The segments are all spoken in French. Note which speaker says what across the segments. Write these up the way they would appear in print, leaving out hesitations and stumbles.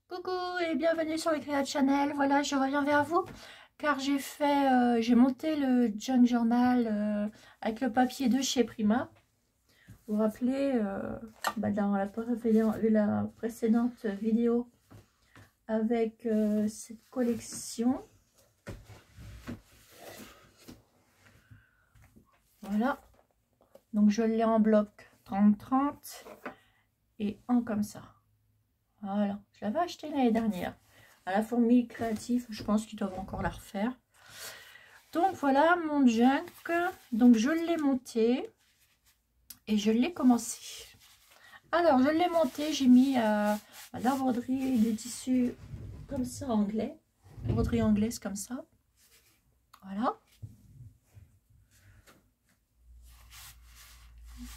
Speaker 1: Coucou et bienvenue sur le Créa Channel. Voilà, je reviens vers vous car j'ai monté le junk journal avec le papier de chez Prima. Vous vous rappelez, dans la précédente vidéo avec cette collection. Voilà, donc je l'ai en bloc 30-30 et en comme ça. Voilà, je l'avais acheté l'année dernière à la Fourmi Créative. Je pense qu'ils doivent encore la refaire. Donc voilà mon junk. Donc je l'ai monté et je l'ai commencé. Alors je l'ai monté, j'ai mis à la broderie des tissus comme ça anglais, broderie anglaise comme ça. Voilà.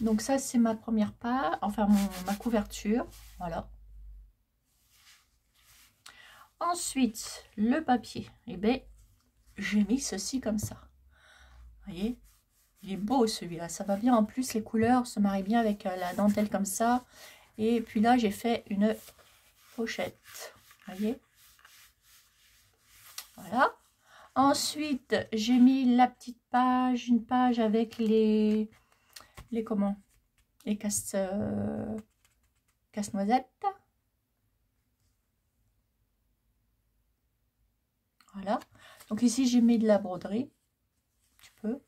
Speaker 1: Donc ça c'est ma première page, enfin ma couverture. Voilà. Ensuite le papier. Et bien j'ai mis ceci comme ça. Vous voyez, il est beau celui-là, ça va bien. En plus les couleurs se marient bien avec la dentelle comme ça. Et puis là j'ai fait une pochette, vous voyez. Voilà. Ensuite j'ai mis la petite page, une page avec les casse-noisettes. Voilà. Donc ici j'ai mis de la broderie, un petit peu.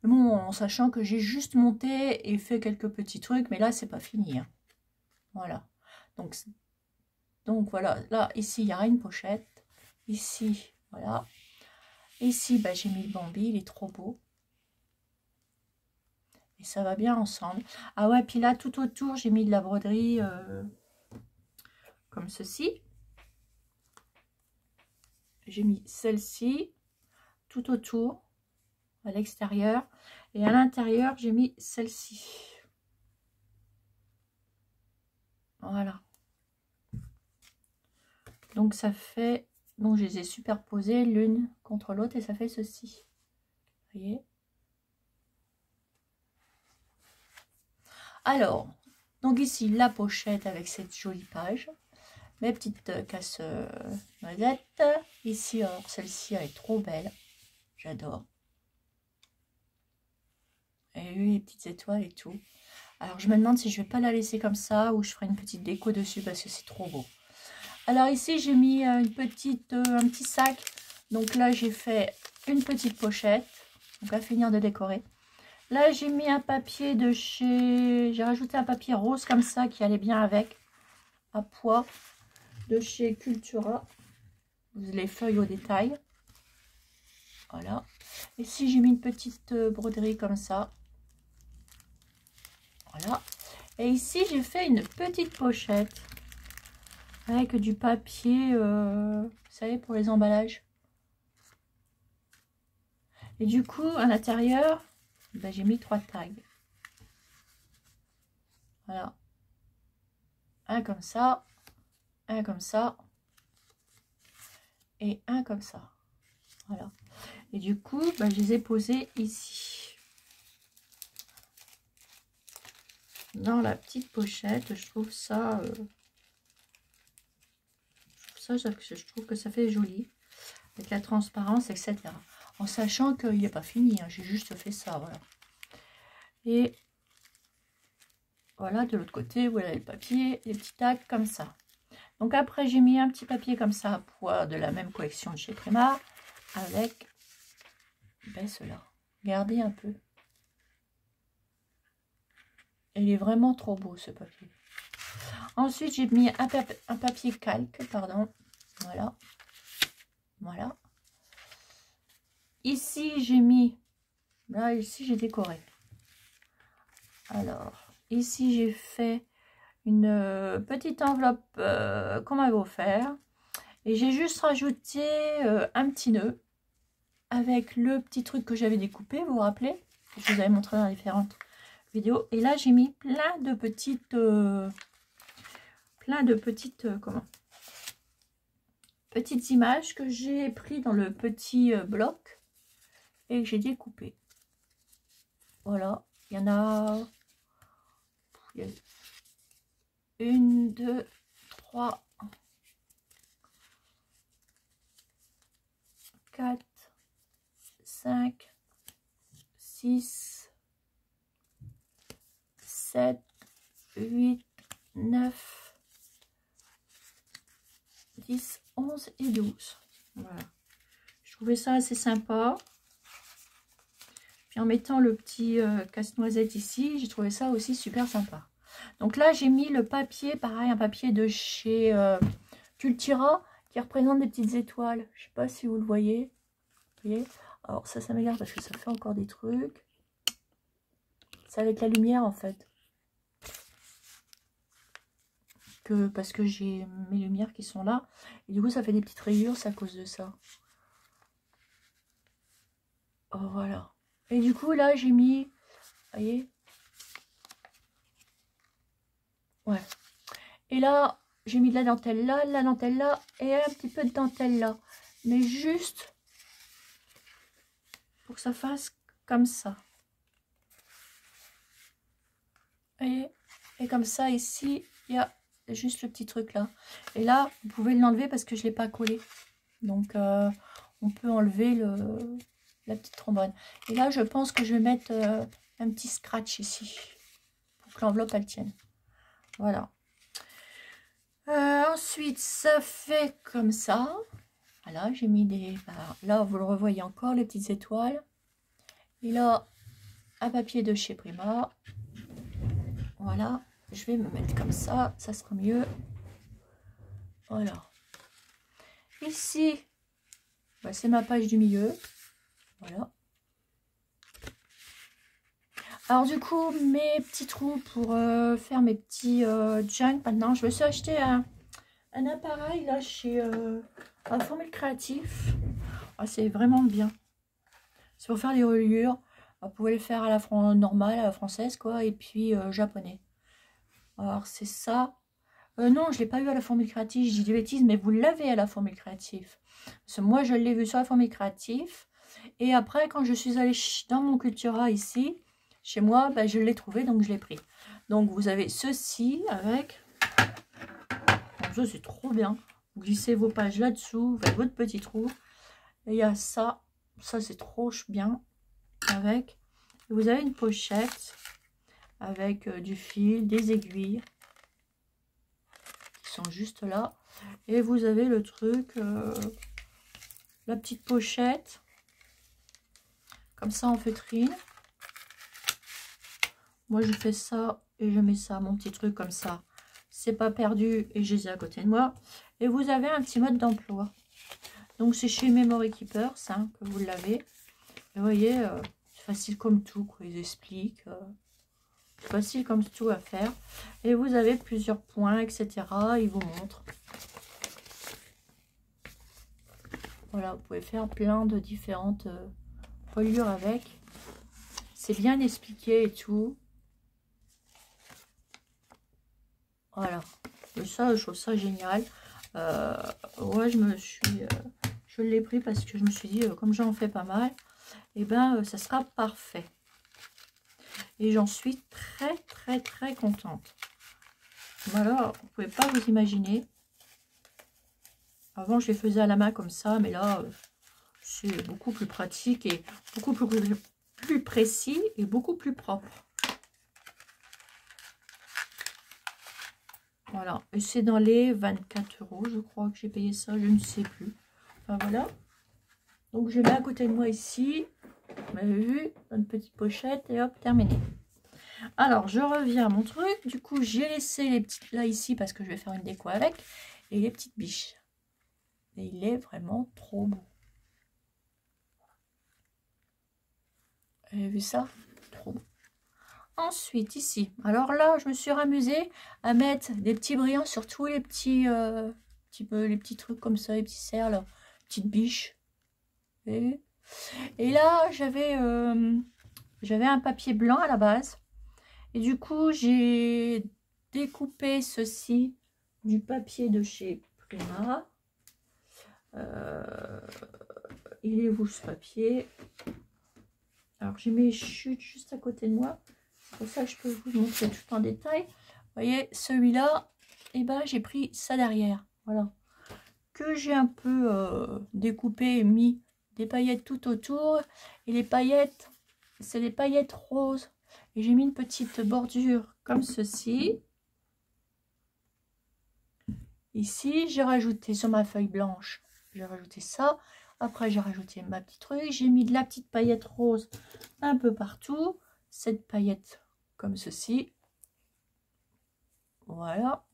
Speaker 1: Mais bon, en sachant que j'ai juste monté et fait quelques petits trucs, mais là c'est pas fini. Hein. Voilà. Donc voilà, là ici il y a une pochette. Ici, voilà. Ici, bah, j'ai mis le Bambi, il est trop beau. Et ça va bien ensemble. Ah ouais, puis là, tout autour, j'ai mis de la broderie comme ceci. J'ai mis celle-ci tout autour, à l'extérieur. Et à l'intérieur, j'ai mis celle-ci. Voilà. Donc ça fait... Donc je les ai superposées l'une contre l'autre et ça fait ceci. Vous voyez? Alors, donc ici, la pochette avec cette jolie page. Mes petites casse-noisettes. Ici, alors celle-ci, elle est trop belle. J'adore. Et oui, les petites étoiles et tout. Alors, je me demande si je vais pas la laisser comme ça ou je ferai une petite déco dessus parce que c'est trop beau. Alors ici, j'ai mis un petit sac. Donc là, j'ai fait une petite pochette. Donc à finir de décorer. Là, j'ai mis un papier de chez... J'ai rajouté un papier rose comme ça qui allait bien avec. À pois de chez Cultura. Les feuilles au détail. Voilà. Ici, j'ai mis une petite broderie comme ça. Voilà. Et ici, j'ai fait une petite pochette avec du papier, vous savez, pour les emballages. Et du coup, à l'intérieur, ben, j'ai mis 3 tags. Voilà. Un comme ça, un comme ça et un comme ça. Voilà. Et du coup, ben, je les ai posés ici. Dans la petite pochette, je trouve ça... je trouve que ça fait joli avec la transparence, etc. En sachant qu'il n'est pas fini, hein, j'ai juste fait ça, voilà. Et voilà, de l'autre côté, voilà le papier, les petits tags comme ça. Donc après, j'ai mis un petit papier comme ça à pois de la même collection de chez Prima avec ben, cela. Regardez un peu. Il est vraiment trop beau ce papier. Ensuite, j'ai mis un papier calque, pardon. Voilà. Voilà. Ici, j'ai mis... Là, ici, j'ai décoré. Alors, ici, j'ai fait une petite enveloppe qu'on m'avait offert. Et j'ai juste rajouté un petit nœud avec le petit truc que j'avais découpé, vous vous rappelez? Je vous avais montré dans différentes vidéos. Et là, j'ai mis plein de petites... petites images que j'ai pris dans le petit bloc et que j'ai découpé. Voilà, il y en a 1, 2, 3, 4, 5, 6, 7, 8, 9, 10, 11 et 12. Voilà. Je trouvais ça assez sympa. Puis en mettant le petit casse-noisette ici, j'ai trouvé ça aussi super sympa. Donc là, j'ai mis le papier, pareil, un papier de chez Cultura qui représente des petites étoiles. Je sais pas si vous le voyez. Vous voyez? Alors ça m'énerve parce que ça fait encore des trucs. C'est avec la lumière en fait. Parce que j'ai mes lumières qui sont là. Et du coup, ça fait des petites rayures, c'est à cause de ça. Oh, voilà. Et du coup, là, j'ai mis... Vous voyez? Ouais. Et là, j'ai mis de la dentelle là, et un petit peu de dentelle là. Mais juste pour que ça fasse comme ça. Vous voyez? Et comme ça, ici, il y a juste le petit truc là. Et là, vous pouvez l'enlever parce que je ne l'ai pas collé. Donc, on peut enlever la petite trombone. Et là, je pense que je vais mettre un petit scratch ici. Pour que l'enveloppe, elle tienne. Voilà. Ensuite, ça fait comme ça. Voilà, j'ai mis des... Là, vous le revoyez encore, les petites étoiles. Et là, un papier de chez Prima. Voilà. Je vais me mettre comme ça sera mieux. Voilà. Ici, bah, c'est ma page du milieu. Voilà. Alors du coup, mes petits trous pour faire mes petits junk maintenant. Je me suis acheté un appareil là chez Formule Créatif. Ah, c'est vraiment bien. C'est pour faire des reliures. Vous pouvez le faire à la normale, à la française quoi, et puis japonais. Alors c'est ça. Non, je ne l'ai pas eu à la Formule Créative, je dis des bêtises, mais vous l'avez à la Formule Créative. Parce que moi, je l'ai vu sur la Formule Créative. Et après, quand je suis allée dans mon Cultura ici, chez moi, bah, je l'ai trouvé, donc je l'ai pris. Donc, vous avez ceci avec... Ça, c'est trop bien. Vous glissez vos pages là-dessous, avec votre petit trou. Et il y a ça. Ça, c'est trop bien. Avec... Et vous avez une pochette avec du fil, des aiguilles. Sont juste là, et vous avez le truc, la petite pochette comme ça en feutrine. Moi je fais ça et je mets ça, mon petit truc comme ça, c'est pas perdu et je les ai à côté de moi. Et vous avez un petit mode d'emploi, donc c'est chez Memory Keeper ça, que vous l'avez. Et vous voyez, c'est facile comme tout quoi, ils expliquent, facile comme tout à faire. Et vous avez plusieurs points, etc. Ils vous montrent. Voilà, vous pouvez faire plein de différentes reliures avec. C'est bien expliqué et tout. Voilà. Et ça, je trouve ça génial. Ouais, je l'ai pris parce que je me suis dit, comme j'en fais pas mal, et ben, ça sera parfait. Et j'en suis très, très, très contente. Voilà, vous pouvez pas vous imaginer. Avant, je les faisais à la main comme ça, mais là, c'est beaucoup plus pratique et beaucoup plus précis et beaucoup plus propre. Voilà, et c'est dans les 24 €, je crois que j'ai payé ça, je ne sais plus. Enfin voilà. Donc je mets à côté de moi ici. Vous m'avez vu, une petite pochette et hop, terminé. Alors, je reviens à mon truc. Du coup, j'ai laissé les petites là ici parce que je vais faire une déco avec. Et les petites biches. Et il est vraiment trop beau. Vous avez vu ça? Trop beau. Ensuite, ici. Alors là, je me suis amusée à mettre des petits brillants sur tous les petits, les petits trucs comme ça, les petits cerfs, là. Petites biches. Et là, j'avais un papier blanc à la base. Et du coup, j'ai découpé ceci du papier de chez Prima. Il est où ce papier? Alors, j'ai mes chutes juste à côté de moi. C'est pour ça que je peux vous montrer tout en détail. Vous voyez, celui-là, et ben, j'ai pris ça derrière. Voilà. Que j'ai un peu découpé et mis des paillettes tout autour. Et les paillettes, c'est des paillettes roses. Et j'ai mis une petite bordure comme ceci. Ici, j'ai rajouté sur ma feuille blanche, j'ai rajouté ça. Après, j'ai rajouté ma petite truc. J'ai mis de la petite paillette rose un peu partout. Cette paillette comme ceci. Voilà.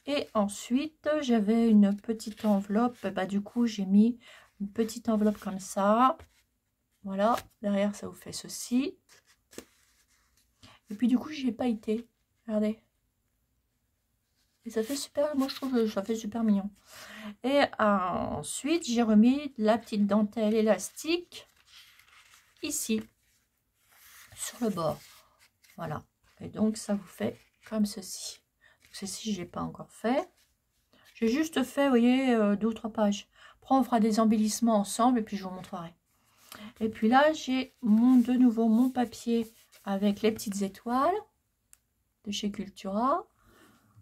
Speaker 1: Et ensuite, j'avais une petite enveloppe. Bah, du coup, j'ai mis une petite enveloppe comme ça. Voilà. Derrière, ça vous fait ceci. Et puis, du coup, j'ai pailleté. Regardez. Et ça fait super, moi je trouve que ça fait super mignon. Et ensuite, j'ai remis la petite dentelle élastique ici, sur le bord. Voilà. Et donc, ça vous fait comme ceci. Ceci, je n'ai pas encore fait. J'ai juste fait, vous voyez, 2 ou 3 pages. Après, on fera des embellissements ensemble et puis je vous montrerai. Et puis là, j'ai de nouveau mon papier avec les petites étoiles de chez Cultura.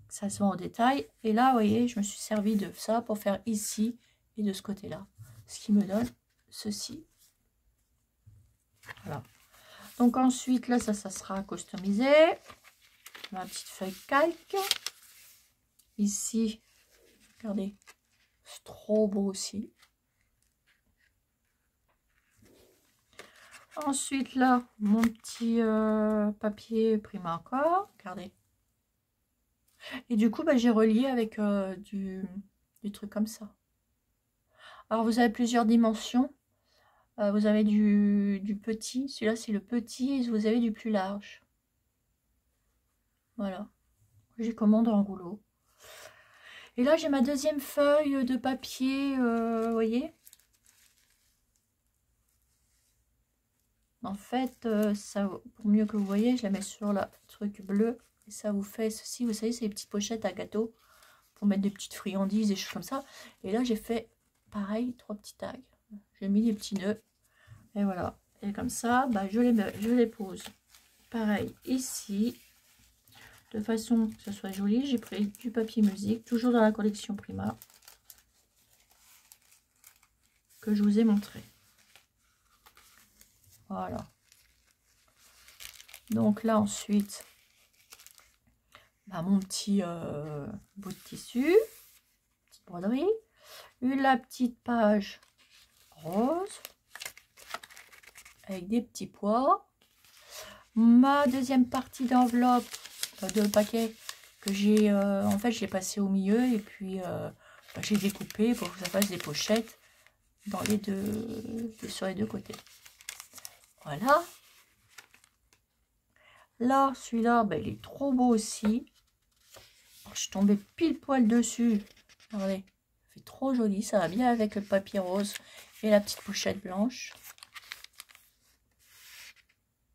Speaker 1: Ça se voit en détail. Et là, vous voyez, je me suis servi de ça pour faire ici et de ce côté-là. Ce qui me donne ceci. Voilà. Donc ensuite, là, ça sera customisé. Ma petite feuille calque. Ici, regardez, c'est trop beau aussi. Ensuite, là, mon petit papier Primacord. Regardez. Et du coup, bah, j'ai relié avec du truc comme ça. Alors, vous avez plusieurs dimensions. Vous avez du petit. Celui-là, c'est le petit. Et vous avez du plus large. Voilà. J'ai commandé en rouleau. Et là, j'ai ma deuxième feuille de papier. Vous voyez? En fait, ça, pour mieux que vous voyez, je la mets sur le truc bleu. Et ça vous fait ceci. Vous savez, c'est les petites pochettes à gâteau. Pour mettre des petites friandises, des choses comme ça. Et là, j'ai fait pareil, 3 petits tags. J'ai mis des petits nœuds. Et voilà. Et comme ça, bah, je les pose. Pareil, ici. De façon que ça soit joli. J'ai pris du papier musique. Toujours dans la collection Prima. Que je vous ai montré. Voilà. Donc là, ensuite, bah, mon petit bout de tissu. Petite broderie. La petite page rose. Avec des petits pois. Ma deuxième partie d'enveloppe de paquet que j'ai en fait je l'ai passé au milieu et puis bah, j'ai découpé pour que ça fasse des pochettes dans les sur les deux côtés. Voilà. Là, celui-là, bah, il est trop beau aussi. Je suis tombée pile poil dessus. Regardez, ça fait trop joli, ça va bien avec le papier rose et la petite pochette blanche.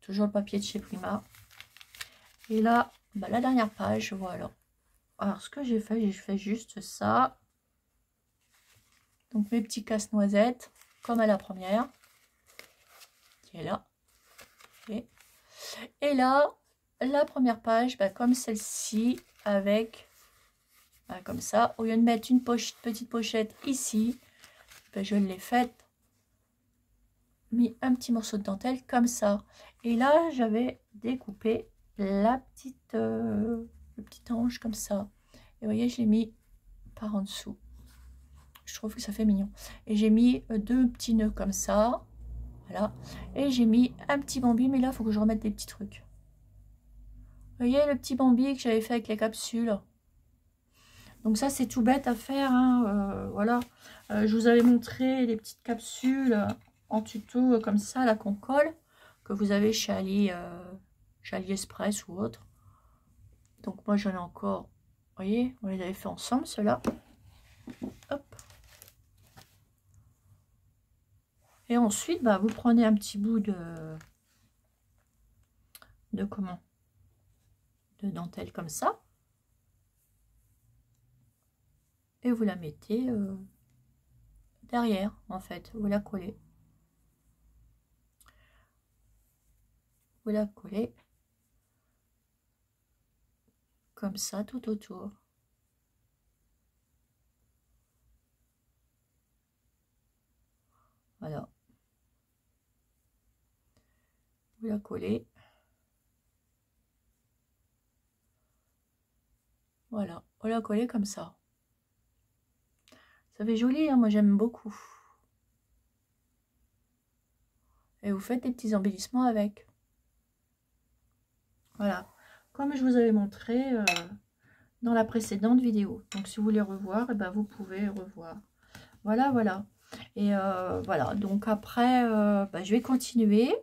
Speaker 1: Toujours le papier de chez Prima. Et là, bah, la dernière page, voilà. Alors, ce que j'ai fait juste ça. Donc, mes petits casse-noisettes, comme à la première. Qui est là. Okay. Et là, la première page, bah, comme celle-ci, avec, bah, comme ça. Au lieu de mettre une petite pochette ici, bah, je l'ai faite. Mis un petit morceau de dentelle, comme ça. Et là, j'avais découpé la petite, le petit ange, comme ça. Et vous voyez, je l'ai mis par en dessous. Je trouve que ça fait mignon. Et j'ai mis 2 petits nœuds comme ça. Voilà. Et j'ai mis un petit bambi. Mais là, il faut que je remette des petits trucs. Vous voyez le petit bambi que j'avais fait avec les capsules. Donc ça, c'est tout bête à faire. Hein. Voilà. Je vous avais montré les petites capsules en tuto comme ça, là, qu'on colle. Que vous avez chez AliExpress ou autre. Donc moi, j'en ai encore. Vous voyez, on les avait fait ensemble, ceux-là. Hop. Et ensuite, bah, vous prenez un petit bout de comment? De dentelle comme ça. Et vous la mettez derrière, en fait. Vous la collez. Vous la collez comme ça tout autour. Voilà. Vous la collez. Voilà, on la coller comme ça. Ça fait joli, hein, moi j'aime beaucoup. Et vous faites des petits embellissements avec. Voilà, comme je vous avais montré dans la précédente vidéo. Donc si vous voulez revoir, et ben, vous pouvez revoir. Voilà, voilà. Et voilà, donc après, je vais continuer.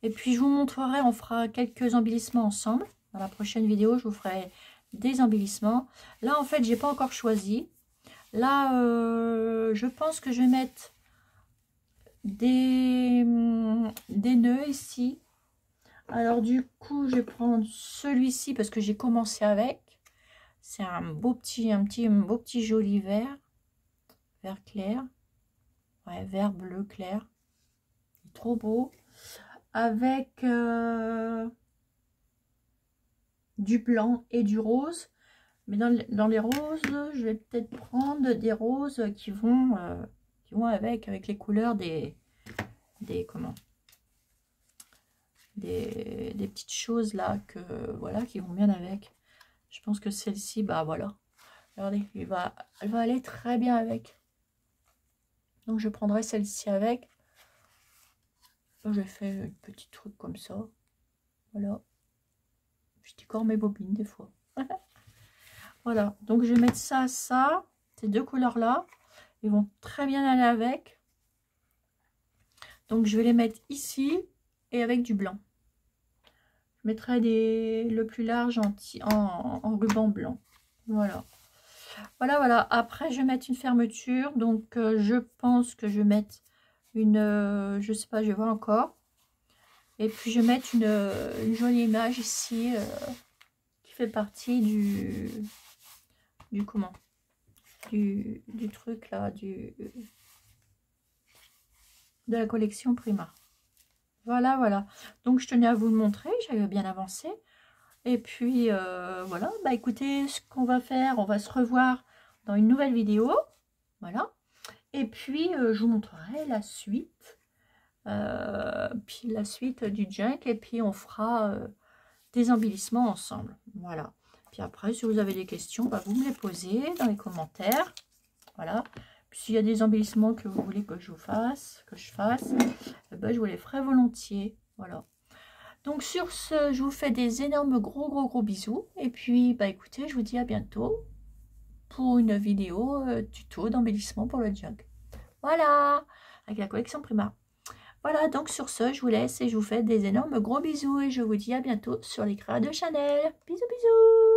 Speaker 1: Et puis je vous montrerai, on fera quelques embellissements ensemble. Dans la prochaine vidéo, je vous ferai des embellissements. Là, en fait, j'ai pas encore choisi. Là, je pense que je vais mettre des nœuds ici. Alors du coup, je vais prendre celui-ci parce que j'ai commencé avec. C'est un beau petit joli vert clair. Ouais, vert bleu clair. Trop beau. Avec du blanc et du rose. Mais dans les roses, je vais peut-être prendre des roses qui vont avec les couleurs des petites choses là que voilà qui vont bien avec. Je pense que celle-ci, bah voilà. Regardez, elle va aller très bien avec. Donc je prendrai celle-ci avec. Je fais un petit truc comme ça. Voilà. Je décore mes bobines des fois. Voilà. Donc je vais mettre ça, ces deux couleurs là. Ils vont très bien aller avec. Donc je vais les mettre ici et avec du blanc. Je mettrai le plus large en ruban blanc. Voilà. Voilà, voilà. Après, je vais mettre une fermeture. Donc, je pense que je vais mettre une... je sais pas, je vais voir encore. Et puis, je vais mettre une jolie image ici qui fait partie du truc là, de la collection Prima. Voilà, voilà. Donc, je tenais à vous le montrer. J'avais bien avancé. Et puis, voilà. Bah, écoutez, ce qu'on va faire, on va se revoir dans une nouvelle vidéo. Voilà. Et puis, je vous montrerai la suite. Puis, la suite du junk. Et puis, on fera des embellissements ensemble. Voilà. Puis après, si vous avez des questions, bah, vous me les posez dans les commentaires. Voilà. S'il y a des embellissements que vous voulez que je fasse, bah, je vous les ferai volontiers. Voilà. Donc sur ce, je vous fais des énormes gros bisous. Et puis, bah écoutez, je vous dis à bientôt pour une vidéo tuto d'embellissement pour le junk. Voilà, avec la collection Prima. Voilà, donc sur ce, je vous laisse et je vous fais des énormes gros bisous. Et je vous dis à bientôt sur les créas de Chanel. Bisous, bisous.